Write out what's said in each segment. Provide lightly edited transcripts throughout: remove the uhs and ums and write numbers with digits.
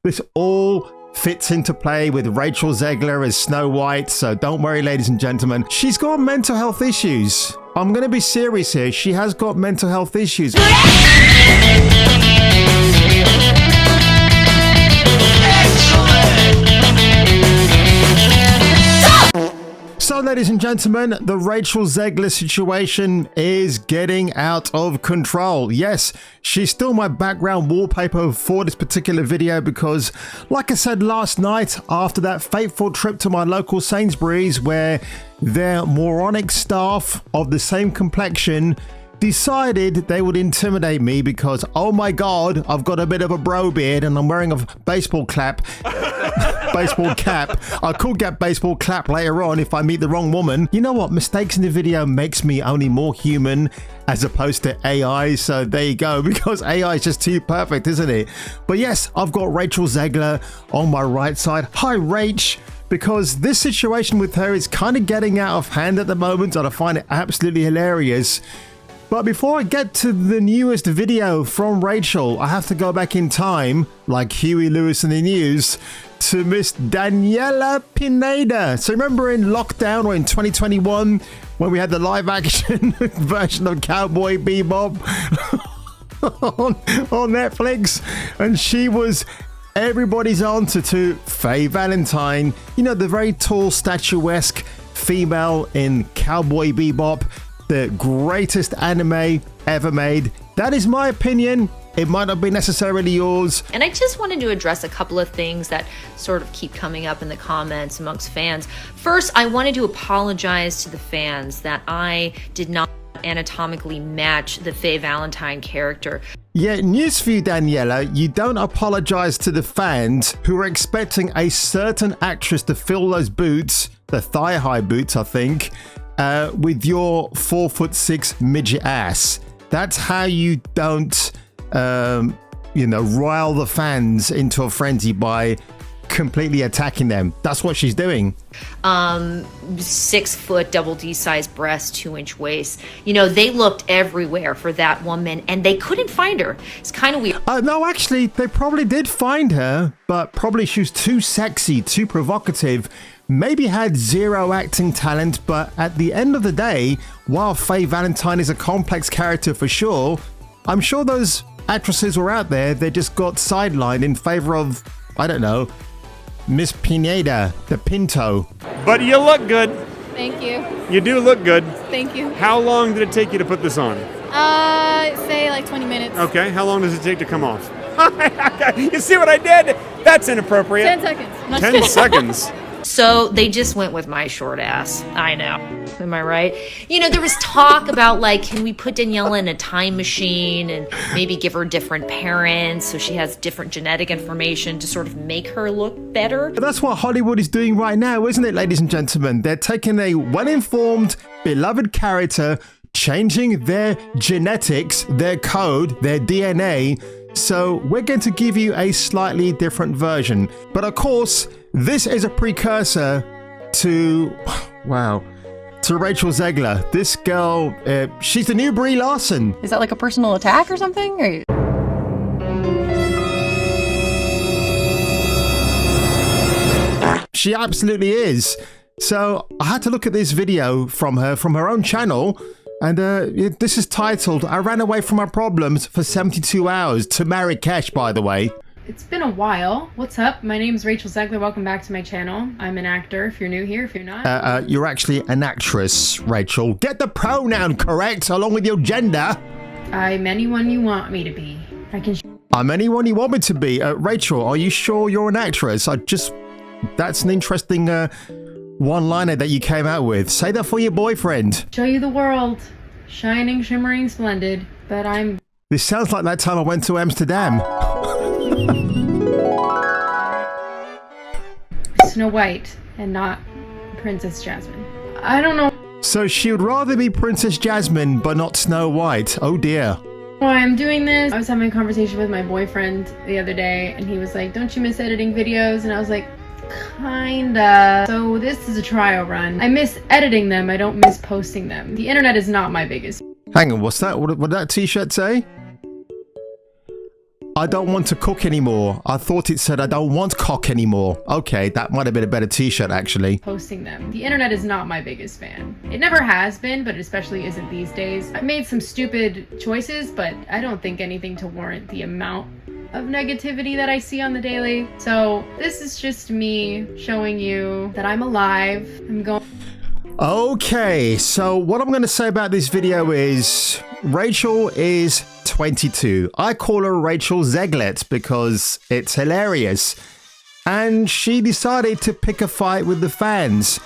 this all fits into play with Rachel Zegler as Snow White, so don't worry, ladies and gentlemen. She's got mental health issues. I'm going to be serious here. She has got mental health issues. So, ladies and gentlemen, the Rachel Zegler situation is getting out of control. Yes, she's still my background wallpaper for this particular video because, like I said last night, after that fateful trip to my local Sainsbury's where their moronic staff of the same complexion decided they would intimidate me because, oh my god, I've got a bit of a bro beard and I'm wearing a baseball cap. Baseball cap. I could get baseball clap later on if I meet the wrong woman. You know what? Mistakes in the video makes me only more human as opposed to AI. So there you go, because AI is just too perfect, isn't it? But yes, I've got Rachel Zegler on my right side. Hi, Rach. Because this situation with her is kind of getting out of hand at the moment and I find it absolutely hilarious. But before I get to the newest video from Rachel, I have to go back in time, like Huey Lewis in the news, to Miss Daniela Pineda. So remember in lockdown or in 2021 when we had the live action version of Cowboy Bebop on Netflix? And she was everybody's answer to Faye Valentine. You know, the very tall, statuesque female in Cowboy Bebop. The greatest anime ever made. That is my opinion. It might not be necessarily yours. And I just wanted to address a couple of things that sort of keep coming up in the comments amongst fans. First, I wanted to apologize to the fans that I did not anatomically match the Faye Valentine character. Yeah, news for you, Daniela. You don't apologize to the fans who are expecting a certain actress to fill those boots, the thigh-high boots, I think, with your 4'6" midget ass. That's how you don't, rile the fans into a frenzy by completely attacking them. That's what she's doing. 6 foot double D size breast, 2-inch waist. You know, they looked everywhere for that woman and they couldn't find her. It's kind of weird. No, actually, they probably did find her, but probably she was too sexy, too provocative. Maybe had zero acting talent, but at the end of the day, while Faye Valentine is a complex character for sure, I'm sure those actresses were out there, they just got sidelined in favor of, I don't know, Miss Pineda, the Pinto. But you look good. Thank you. You do look good. Thank you. How long did it take you to put this on? Say like 20 minutes. Okay, how long does it take to come off? You see what I did? That's inappropriate. 10 seconds. 10 seconds. So they just went with my short ass. I know. Am I right? You know, there was talk about, like, can we put Daniela in a time machine and maybe give her different parents so she has different genetic information to sort of make her look better? But that's what Hollywood is doing right now, isn't it, ladies and gentlemen? They're taking a well-informed, beloved character, changing their genetics, their code, their DNA. So we're going to give you a slightly different version. But of course, this is a precursor to, to Rachel Zegler. This girl, she's the new Brie Larson. Is that like a personal attack or something? Or... She absolutely is. So I had to look at this video from her own channel. And this is titled, I ran away from my problems for 72 hours to Marrakesh, by the way. It's been a while. What's up? My name is Rachel Zegler. Welcome back to my channel. I'm an actor, if you're new here, if you're not. You're actually an actress, Rachel. Get the pronoun correct along with your gender. I'm anyone you want me to be. I'm anyone you want me to be. Rachel, are you sure you're an actress? That's an interesting one-liner that you came out with. Say that for your boyfriend. Show you the world. Shining, shimmering, splendid. But I'm... This sounds like that time I went to Amsterdam. Snow White and not Princess Jasmine. I don't know So she would rather be Princess Jasmine but not Snow White. Oh dear. why I'm doing this. I was having a conversation with my boyfriend the other day and he was like, don't you miss editing videos? And I was like, kinda. So this is a trial run. I miss editing them, I don't miss posting them. The internet is not my biggest. Hang on, what's that? What did that t-shirt say? I don't want to cook anymore. I thought it said I don't want cock anymore. Okay, that might have been a better t-shirt actually. Posting them. The internet is not my biggest fan. It never has been, but it especially isn't these days. I've made some stupid choices, but I don't think anything to warrant the amount of negativity that I see on the daily. So this is just me showing you that I'm alive. I'm going. Okay, so what I'm going to say about this video is Rachel is 22. I call her Rachel Zegler because it's hilarious. And she decided to pick a fight with the fans.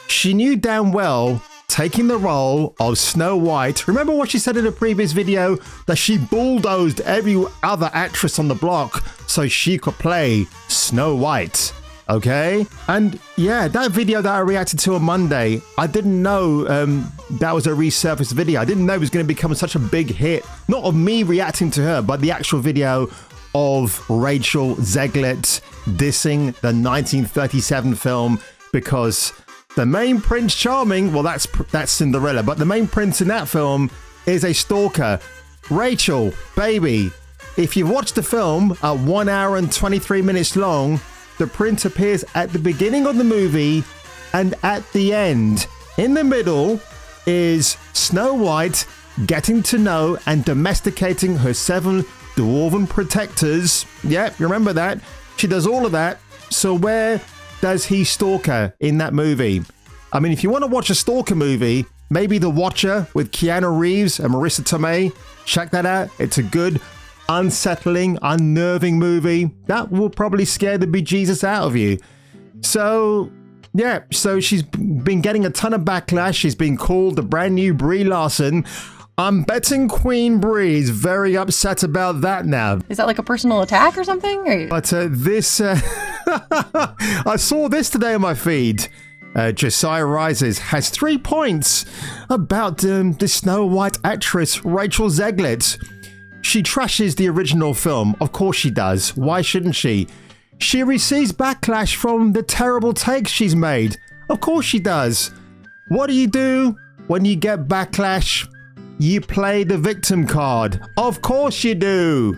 She knew damn well taking the role of Snow White. Remember what she said in a previous video? That she bulldozed every other actress on the block so she could play Snow White. Okay, and yeah, that video that I reacted to on Monday, I didn't know that was a resurfaced video. I didn't know it was going to become such a big hit. Not of me reacting to her, but the actual video of Rachel Zegler dissing the 1937 film, because the main Prince Charming, well, that's Cinderella, but the main prince in that film is a stalker. Rachel, baby, if you've watched the film at 1 hour and 23 minutes long, the prince appears at the beginning of the movie and at the end. In the middle is Snow White getting to know and domesticating her 7 dwarven protectors. Yep, remember that. She does all of that. So where does he stalk her in that movie? I mean, if you want to watch a stalker movie, maybe The Watcher with Keanu Reeves and Marissa Tomei. Check that out. It's a good, unsettling, unnerving movie that will probably scare the bejesus out of you. So yeah, so she's been getting a ton of backlash. She's been called the brand new Brie Larson. I'm betting Queen Brie is very upset about that now. Is that like a personal attack or something? Or... But this I saw this today on my feed. Josiah Rises has 3 points about the Snow White actress Rachel Zegler. She trashes the original film. Of course she does. Why shouldn't she? She receives backlash from the terrible takes she's made. Of course she does. What do when you get backlash? You play the victim card. Of course you do.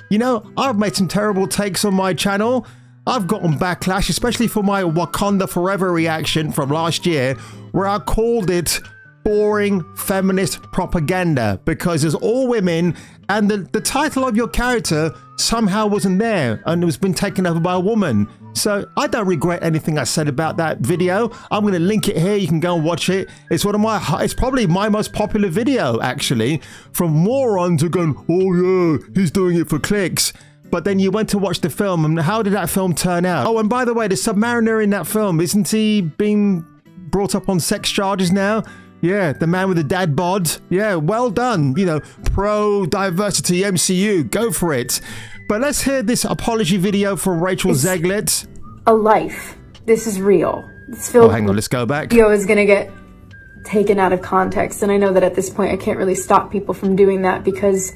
You know, I've made some terrible takes on my channel. I've gotten backlash, especially for my Wakanda Forever reaction from last year, where I called it boring feminist propaganda because it's all women and the title of your character somehow wasn't there and it was been taken over by a woman. So I don't regret anything I said about that video. I'm going to link it here. You can go and watch it. It's it's probably my most popular video actually, from morons who are going, oh yeah, he's doing it for clicks. But then you went to watch the film and how did that film turn out? Oh, and by the way, the Submariner in that film, isn't he being brought up on sex charges now? Yeah, the man with the dad bod. Yeah, well done. You know, pro-diversity MCU. Go for it. But let's hear this apology video from Rachel Zegler. A life. This is real. This film, hang on, let's go back. Video is going to get taken out of context. And I know that at this point I can't really stop people from doing that because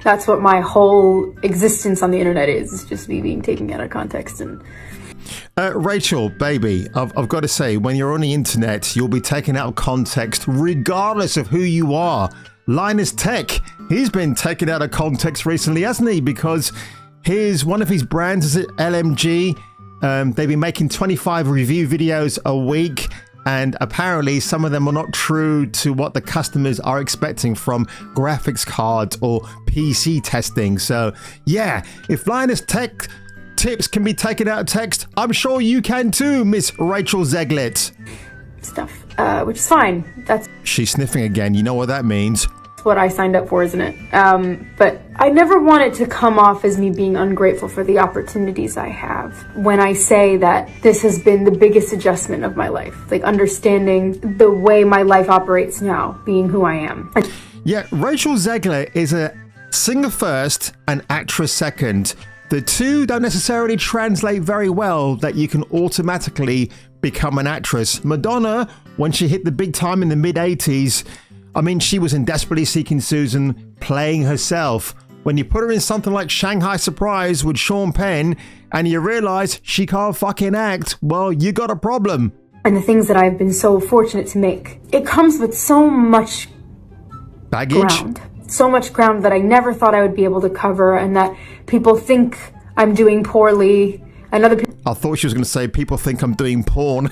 that's what my whole existence on the internet is. It's just me being taken out of context. And Rachel, baby, I've got to say, when you're on the internet, you'll be taken out of context regardless of who you are. Linus Tech, he's been taken out of context recently, hasn't he? Because one of his brands is LMG. They've been making 25 review videos a week, and apparently some of them are not true to what the customers are expecting from graphics cards or PC testing. So yeah, if Linus Tech tips can be taken out of text, I'm sure you can too, Miss Rachel Zegler. Stuff, which is fine. She's sniffing again. You know what that means. That's what I signed up for, isn't it? But I never want it to come off as me being ungrateful for the opportunities I have when I say that this has been the biggest adjustment of my life. Like understanding the way my life operates now, being who I am. Yeah, Rachel Zegler is a singer first and actress second. The two don't necessarily translate very well that you can automatically become an actress. Madonna, when she hit the big time in the mid-80s, I mean, she was in Desperately Seeking Susan playing herself. When you put her in something like Shanghai Surprise with Sean Penn and you realize she can't fucking act, well, you got a problem. And the things that I've been so fortunate to make, it comes with so much baggage. Ground. so much ground that I never thought I would be able to cover, and that people think I'm doing poorly, and other people... I thought she was going to say, people think I'm doing porn.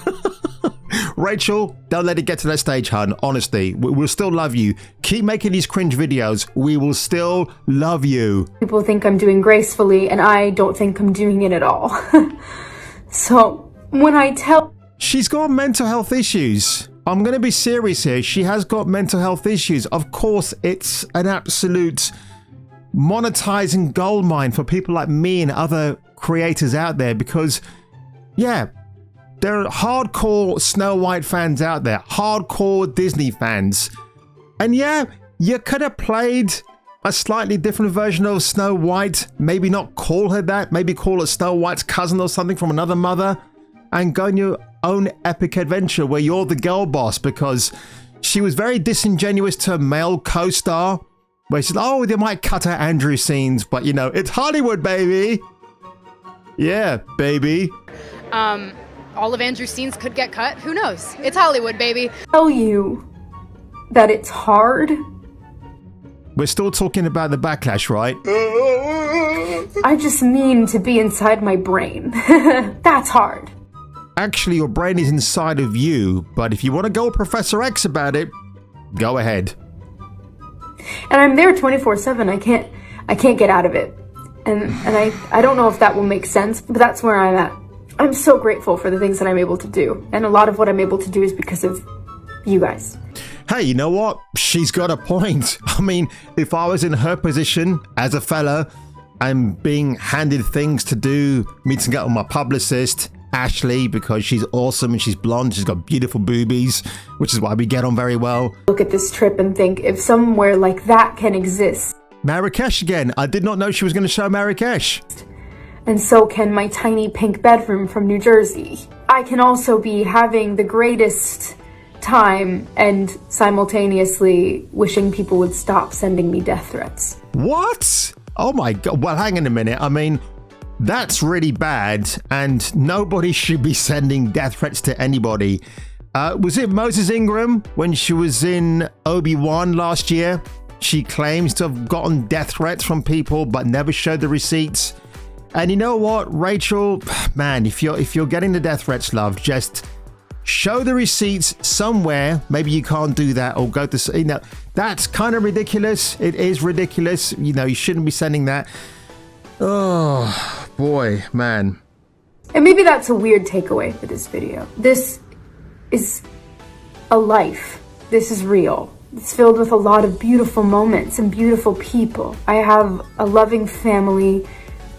Rachel, don't let it get to that stage, hun. Honestly, we'll still love you. Keep making these cringe videos. We will still love you. People think I'm doing gracefully, and I don't think I'm doing it at all. So, when I tell... She's got mental health issues. I'm going to be serious here. She has got mental health issues. Of course, it's an absolute monetizing goldmine for people like me and other creators out there because, yeah, there are hardcore Snow White fans out there, hardcore Disney fans. And yeah, you could have played a slightly different version of Snow White, maybe not call her that, maybe call her Snow White's cousin or something from another mother, and go on your own epic adventure where you're the girl boss, because she was very disingenuous to a male co-star, where she's like, oh, they might cut out Andrew scenes, but you know, it's Hollywood, baby. Yeah, baby. All of Andrew's scenes could get cut. Who knows? It's Hollywood, baby. Tell you that it's hard. We're still talking about the Backlash, right? I just mean to be inside my brain. That's hard. Actually, your brain is inside of you, but if you want to go Professor X about it, go ahead. And I'm there 24/7. I can't get out of it. And I don't know if that will make sense, but that's where I'm at. I'm so grateful for the things that I'm able to do. And a lot of what I'm able to do is because of you guys. Hey, you know what? She's got a point. I mean, if I was in her position as a fella and being handed things to do, meeting up with my publicist, Ashley, because she's awesome and she's blonde, she's got beautiful boobies, which is why we get on very well. Look at this trip and think, if somewhere like that can exist. Marrakesh again. I did not know she was going to show Marrakesh. And so can my tiny pink bedroom from New Jersey. I can also be having the greatest time and simultaneously wishing people would stop sending me death threats. What? Oh my God. Well, hang on a minute. I mean, that's really bad, and nobody should be sending death threats to anybody. Was it Moses Ingram when she was in Obi-Wan last year? She claims to have gotten death threats from people but never showed the receipts. And you know what, Rachel, man, if you're getting the death threats, love, just show the receipts somewhere. Maybe you can't do that, or go to, you know, that's kind of ridiculous. It is ridiculous. You know, you shouldn't be sending that. Oh boy, man. And maybe that's a weird takeaway for this video. This is a life. This is real. It's filled with a lot of beautiful moments and beautiful people. I have a loving family,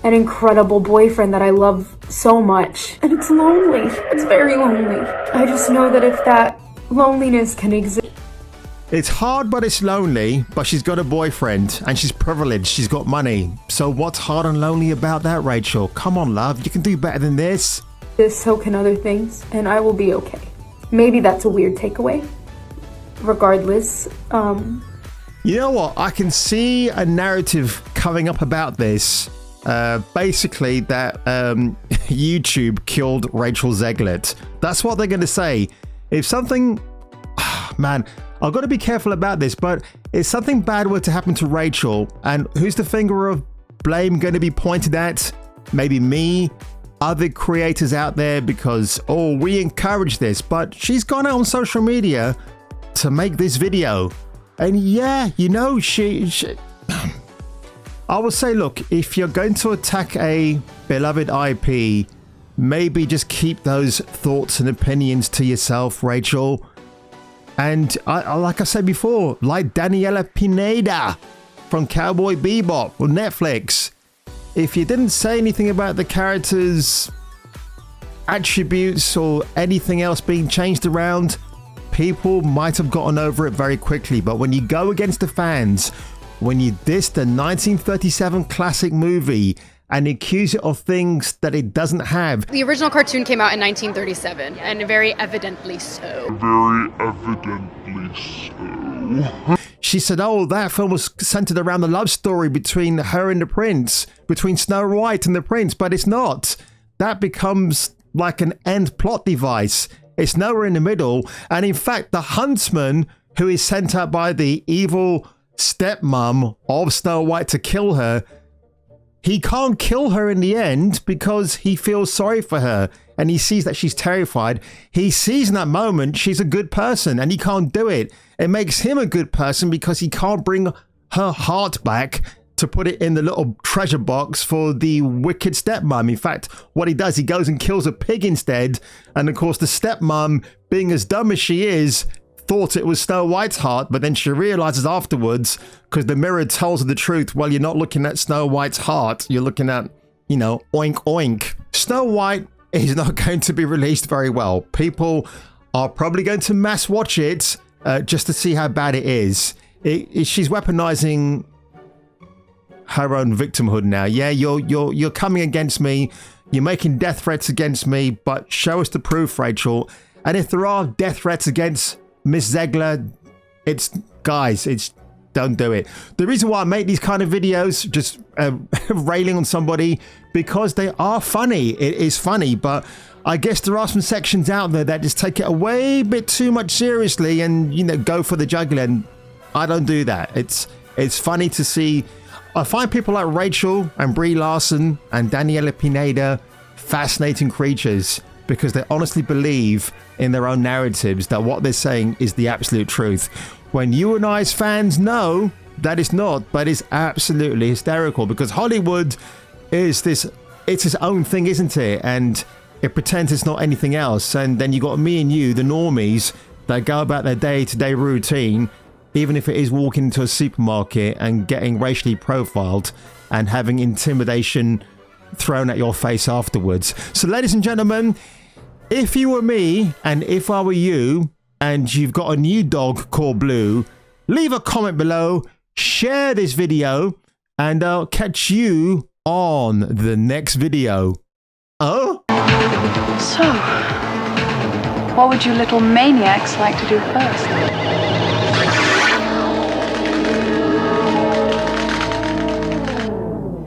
an incredible boyfriend that I love so much. And it's lonely. It's very lonely. I just know that if that loneliness can exist. It's hard, but it's lonely. But she's got a boyfriend and she's privileged. She's got money. So what's hard and lonely about that, Rachel? Come on, love. You can do better than this. So can other things, and I will be okay. Maybe that's a weird takeaway. Regardless, You know what? I can see a narrative coming up about this. Basically that YouTube killed Rachel Zegler. That's what they're going to say. If something... man, I've got to be careful about this, but if something bad were to happen to Rachel, and who's the finger of blame going to be pointed at? Maybe me, other creators out there, because, oh, we encourage this, but she's gone out on social media to make this video. And yeah, you know, she I will say, look, if you're going to attack a beloved IP, maybe just keep those thoughts and opinions to yourself, Rachel. And I like I said before, like Daniela Pineda from Cowboy Bebop on Netflix, if you didn't say anything about the characters' attributes or anything else being changed around, people might have gotten over it very quickly. But when you go against the fans, when you diss the 1937 classic movie and accuse it of things that it doesn't have. The original cartoon came out in 1937, and very evidently so. She said, oh, that film was centered around the love story between her and the prince, between Snow White and the prince, but it's not. That becomes like an end plot device. It's nowhere in the middle. And in fact, the huntsman who is sent out by the evil stepmom of Snow White to kill her, he can't kill her in the end because he feels sorry for her and he sees that she's terrified. He sees in that moment she's a good person and he can't do it. It makes him a good person because he can't bring her heart back to put it in the little treasure box for the wicked stepmom. In fact, what he does, he goes and kills a pig instead. And of course, the stepmom, being as dumb as she is, thought it was Snow White's heart, but then she realizes afterwards, because the mirror tells her the truth, well, you're not looking at Snow White's heart, you're looking at, you know, oink oink. Snow White is not going to be released very well. People are probably going to mass watch it just to see how bad it is. She's weaponizing her own victimhood now. Yeah, you're coming against me, you're making death threats against me, but show us the proof, Rachel. And if there are death threats against Miss Zegler, it's don't do it. The reason why I make these kind of videos, just railing on somebody, because they are funny. It is funny, but I guess there are some sections out there that just take it a way bit too much seriously and, you know, go for the jugular. And I don't do that. It's funny to see. I find people like Rachel and Brie Larson and Daniela Pineda fascinating creatures, because they honestly believe in their own narratives that what they're saying is the absolute truth. When you and I as fans know that it's not, but it's absolutely hysterical, because Hollywood is it's its own thing, isn't it? And it pretends it's not anything else. And then you got me and you, the normies, that go about their day-to-day routine, even if it is walking into a supermarket and getting racially profiled and having intimidation thrown at your face afterwards. So ladies and gentlemen, if you were me and if I were you and you've got a new dog called Blue, leave a comment below, share this video, and I'll catch you on the next video. Oh? So, what would you little maniacs like to do first?